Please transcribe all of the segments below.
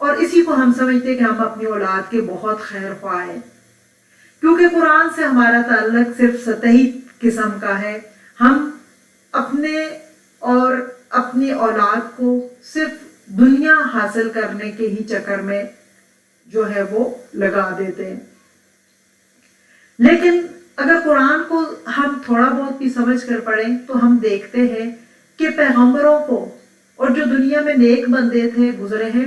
اور اسی کو ہم سمجھتے ہیں کہ ہم اپنی اولاد کے بہت خیر خواہ ہیں، کیونکہ قرآن سے ہمارا تعلق صرف سطحی قسم کا ہے۔ ہم اپنے اور اپنی اولاد کو صرف دنیا حاصل کرنے کے ہی چکر میں جو ہے وہ لگا دیتے ہیں۔ لیکن اگر قرآن کو ہم تھوڑا بہت بھی سمجھ کر پڑھیں تو ہم دیکھتے ہیں کہ پیغمبروں کو اور جو دنیا میں نیک بندے تھے گزرے ہیں،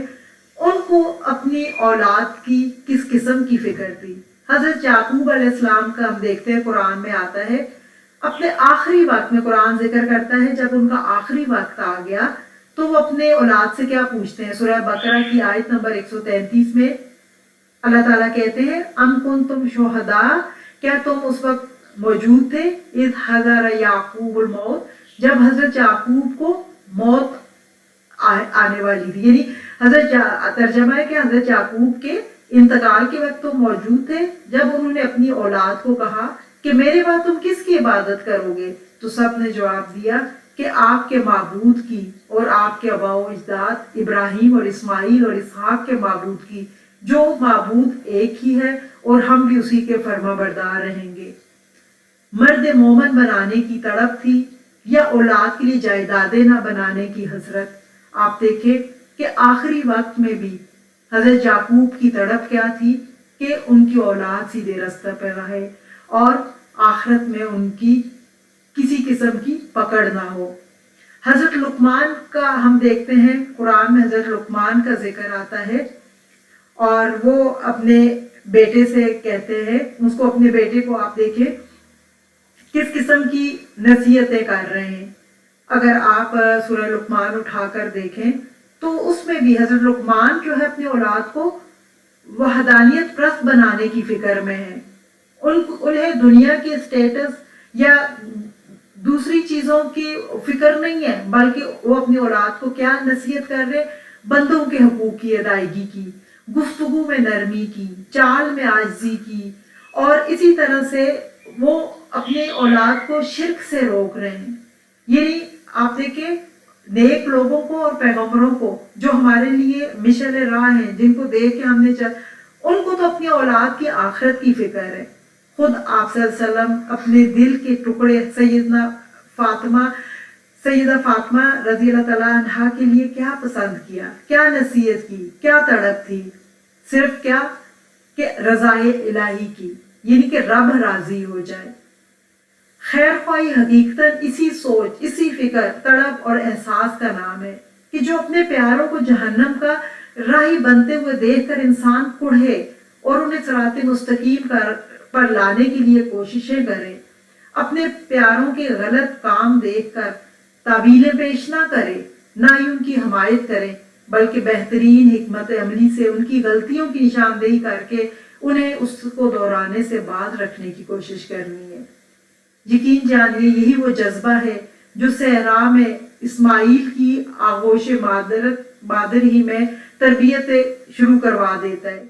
ان کو اپنی اولاد کی کس قسم کی فکر تھی۔ حضرت یعقوب علیہ السلام کا ہم دیکھتے ہیں قرآن میں آتا ہے، اپنے آخری وقت میں قرآن ذکر کرتا ہے جب ان کا آخری وقت آ گیا تو وہ اپنے اولاد سے کیا پوچھتے ہیں۔ سورہ بقرہ کی آیت نمبر 133 میں اللہ تعالیٰ کہتے ہیں ام کنتم شہداء، کیا تم اس وقت موجود تھے، اذ حضر یعقوب الموت، جب حضرت یعقوب کو موت آنے والی تھی۔ یعنی ترجمہ ہے کہ حضرت یعقوب کے انتقال کے وقت تو موجود تھے جب انہوں نے اپنی اولاد کو کہا کہ میرے بعد تم کس کی عبادت کرو گے، تو سب نے جواب دیا کہ آپ کے معبود کی اور آپ کے آباء و اجداد ابراہیم اور اسماعیل اور اسحاق کے معبود کی، جو معبود ایک ہی ہے اور ہم بھی اسی کے فرما بردار رہیں گے۔ مرد مومن بنانے کی تڑپ تھی یا اولاد کے لیے جائیدادیں نہ بنانے کی حسرت؟ آپ دیکھیں کہ آخری وقت میں بھی حضرت یعقوب کی تڑپ کیا تھی کہ ان کی اولاد سیدھے رستہ پر رہے اور آخرت میں ان کی کسی قسم کی پکڑ نہ ہو۔ حضرت لقمان کا ہم دیکھتے ہیں قرآن میں حضرت لقمان کا ذکر آتا ہے اور وہ اپنے بیٹے سے کہتے ہیں، اس کو اپنے بیٹے کو آپ دیکھیں کس قسم کی نصیحتیں کر رہے ہیں۔ اگر آپ سورہ لقمان اٹھا کر دیکھیں تو اس میں بھی حضرت لقمان جو ہے اپنی اولاد کو وحدانیت پرست بنانے کی فکر میں ہے۔ انہیں دنیا کے اسٹیٹس یا دوسری چیزوں کی فکر نہیں ہے، بلکہ وہ اپنی اولاد کو کیا نصیحت کر رہے، بندوں کے حقوق کی ادائیگی کی، گفتگو میں نرمی کی، چال میں عاجزی کی، اور اسی طرح سے وہ اپنے اولاد کو شرک سے روک رہے ہیں۔ یعنی آپ دیکھیں نیک لوگوں کو اور پیغمبروں کو جو ہمارے لیے مشعل راہ ہیں، جن کو دیکھ کے ہم نے ان کو تو اپنی اولاد کی آخرت کی فکر ہے۔ خود آپ صلی اللہ علیہ وسلم اپنے دل کے ٹکڑے سیدہ فاطمہ رضی اللہ تعالیٰ عنہا کے لیے کیا پسند کیا، کیا نصیحت کی، کیا تڑپ تھی، صرف کیا کہ رضائے الہی کی، یعنی کہ رب راضی ہو جائے۔ خیر خواہی حقیقتاً اسی سوچ، اسی فکر، تڑپ اور احساس کا نام ہے کہ جو اپنے پیاروں کو جہنم کا راہی بنتے ہوئے دیکھ کر انسان کڑھے اور انہیں صراط مستقیم پر لانے کے لیے کوششیں کرے، اپنے پیاروں کے غلط کام دیکھ کر تعویلیں پیش نہ کرے، نہ ہی ان کی حمایت کرے، بلکہ بہترین حکمت عملی سے ان کی غلطیوں کی نشاندہی کر کے انہیں اس کو دہرانے سے باز رکھنے کی کوشش کرنی ہے۔ یقین جانیے یہی وہ جذبہ ہے جو صحرا میں اسماعیل کی آغوش مادر ہی میں تربیت شروع کروا دیتا ہے۔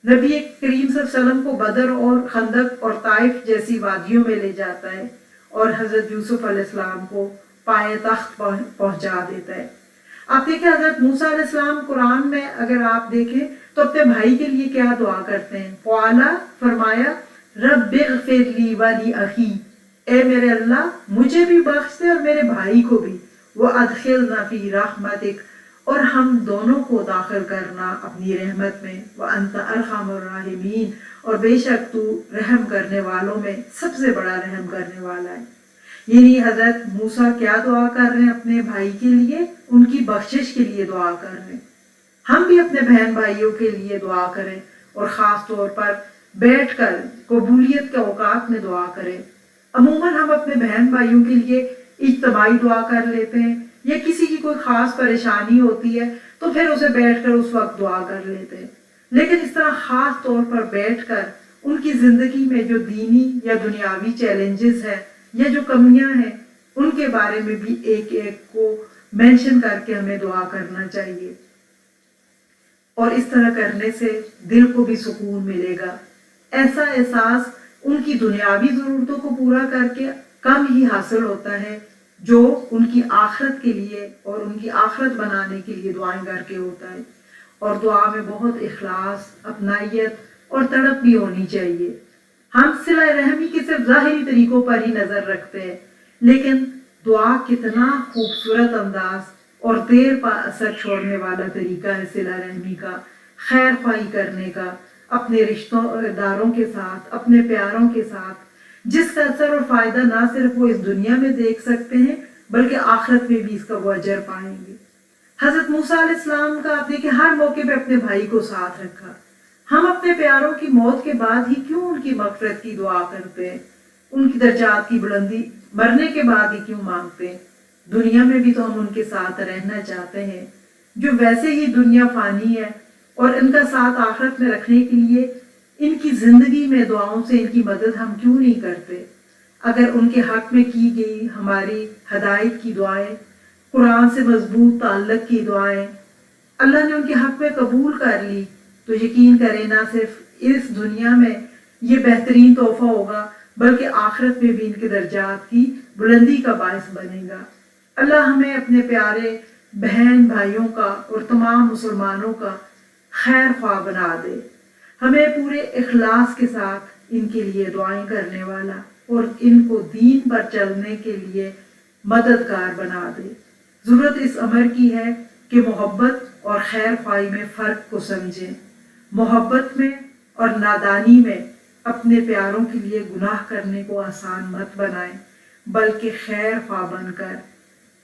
نبی کریم صلی اللہ علیہ وسلم کو بدر اور خندق اور طائف جیسی وادیوں میں لے جاتا ہے اور حضرت یوسف علیہ السلام کو پائے تخت پہنچا دیتا ہے۔ آپ دیکھیں حضرت موسیٰ علیہ السلام قرآن میں اگر آپ دیکھیں تو اپنے بھائی کے لیے کیا دعا کرتے ہیں، قالا فرمایا رب اغفر لی ولی اخی، اے میرے اللہ مجھے بھی بخش دے اور میرے بھائی کو بھی، وَأَدْخِلْنَا فِي رَحْمَتِكَ، اور ہم دونوں کو داخل کرنا اپنی رحمت میں، وَأَنْتَ أَرْحَمُ الرَّاحِمِينَ، اور بے شک تو رحم کرنے والوں میں سب سے بڑا رحم کرنے والا ہے۔ یعنی حضرت موسیٰ کیا دعا کر رہے ہیں اپنے بھائی کے لیے، ان کی بخشش کے لیے دعا کر رہے ہیں۔ ہم بھی اپنے بہن بھائیوں کے لیے دعا کریں اور خاص طور پر بیٹھ کر قبولیت کے اوقات میں دعا کریں۔ عموماً ہم اپنے بہن بھائیوں کے لیے اجتماعی دعا کر لیتے ہیں، یا کسی کی کوئی خاص پریشانی ہوتی ہے تو پھر اسے بیٹھ کر اس وقت دعا کر لیتے ہیں، لیکن اس طرح خاص طور پر بیٹھ کر ان کی زندگی میں جو دینی یا دنیاوی چیلنجز ہیں یا جو کمیاں ہیں ان کے بارے میں بھی ایک ایک کو مینشن کر کے ہمیں دعا کرنا چاہیے، اور اس طرح کرنے سے دل کو بھی سکون ملے گا۔ ایسا احساس ان کی دنیاوی ضرورتوں کو پورا کر کے کم ہی حاصل ہوتا ہے جو ان کی آخرت کے لیے اور ان کی آخرت بنانے کے لیے دعائیں کر کے ہوتا ہے۔ اور دعا میں بہت اخلاص، اپنائیت اور تڑپ بھی ہونی چاہیے۔ ہم صلہ رحمی کے صرف ظاہری طریقوں پر ہی نظر رکھتے ہیں، لیکن دعا کتنا خوبصورت انداز اور دیر پا اثر چھوڑنے والا طریقہ ہے صلہ رحمی کا، خیر خواہی کرنے کا، اپنے رشتوں داروں کے ساتھ، اپنے پیاروں کے ساتھ، جس کا اثر اور فائدہ نہ صرف وہ اس دنیا میں دیکھ سکتے ہیں بلکہ آخرت میں بھی اس کا وہ اجر پائیں گے۔ حضرت موسیٰ علیہ السلام کا آپ دیکھیں ہر موقع پہ اپنے بھائی کو ساتھ رکھا۔ ہم اپنے پیاروں کی موت کے بعد ہی کیوں ان کی مغفرت کی دعا کرتے ہیں، ان کی درجات کی بلندی مرنے کے بعد ہی کیوں مانگتے ہیں؟ دنیا میں بھی تو ہم ان کے ساتھ رہنا چاہتے ہیں، جو ویسے ہی دنیا فانی ہے، اور ان کا ساتھ آخرت میں رکھنے کے لیے ان کی زندگی میں دعاؤں سے ان کی مدد ہم کیوں نہیں کرتے؟ اگر ان کے حق میں کی گئی ہماری ہدایت کی دعائیں، قرآن سے مضبوط تعلق کی دعائیں اللہ نے ان کے حق میں قبول کر لی، تو یقین کریں نہ صرف اس دنیا میں یہ بہترین تحفہ ہوگا بلکہ آخرت میں بھی ان کے درجات کی بلندی کا باعث بنے گا۔ اللہ ہمیں اپنے پیارے بہن بھائیوں کا اور تمام مسلمانوں کا خیر خواہ بنا دے، ہمیں پورے اخلاص کے ساتھ ان کے لیے دعائیں کرنے والا اور ان کو دین پر چلنے کے لیے مددگار بنا دے۔ ضرورت اس امر کی ہے کہ محبت اور خیر خواہی میں فرق کو سمجھیں، محبت میں اور نادانی میں اپنے پیاروں کے لیے گناہ کرنے کو آسان مت بنائیں، بلکہ خیر خواہ بن کر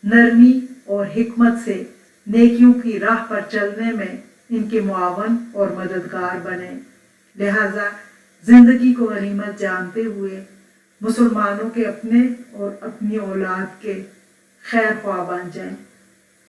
نرمی اور حکمت سے نیکیوں کی راہ پر چلنے میں ان کے معاون اور مددگار بنیں۔ لہذا زندگی کو غنیمت جانتے ہوئے مسلمانوں کے اپنے اور اپنی اولاد کے خیر خواہ بن جائیں۔